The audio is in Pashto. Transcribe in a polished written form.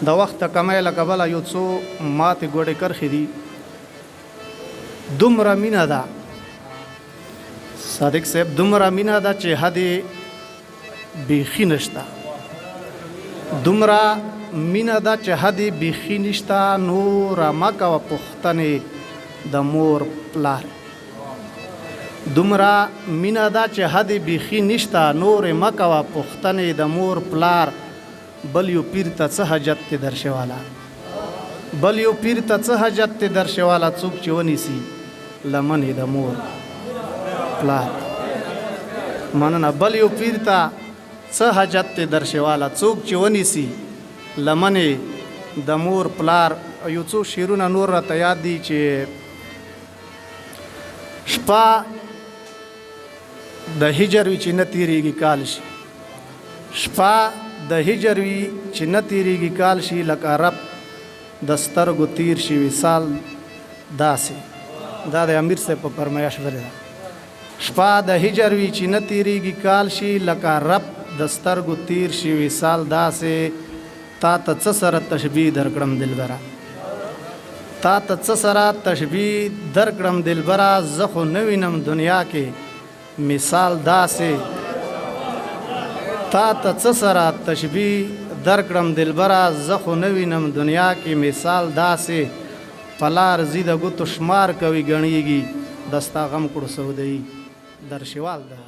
د وخت کمای له کبله یو څو ماتې ګوډې کرښې دي. دومره مینه ده صادق صاحب، دومره مینه ده چې حد بیخي نشته. دومره مینه ده چې حد بیخي نشته. نور مه کوه پوښتنې د مور پلار. دومره مینه ده چې حد بیخي نشته. نور مه کوه پوښتنې د مور پلار. بل یو پیر ته څه حاجت دی درشواله، بل یو پیر ته څه حاجت دی درشواله. څوک چې ونیسي لمنې د مور پلار. مننه. بل یو پیر ته څه حاجت دی درشواله. څوک چې ونیسي لمنې د مور پلار. یو څو شعرونه نور راته یاد دي چې شپه د هجر وي چې نه تیریږي کال شي. شپه د هجر وي چې نه تیریږي کال شي. لکه رب د سترګو تیر شي وصال داسې. دا د امیر صاحب په فرمایش ویلې ده. شپه د هجر وي چې نه تیریږي کال شي. لکه رب د سترګو تیر شي وصال داسې. تا ته څه سره تشبیه درکړم دلبره، تا ته څه سره تشبیه درکړم دلبره. زه خو نه وینم دنیا کې مثال داسې. تا ته څه سره تشبیه درکړم دلبره. زه خو نه وینم دنیا کې مثال داسې. پلار زی د ګوتو شمار کوي ګڼیږي. دستا غم کړو سودایي درشوال ده.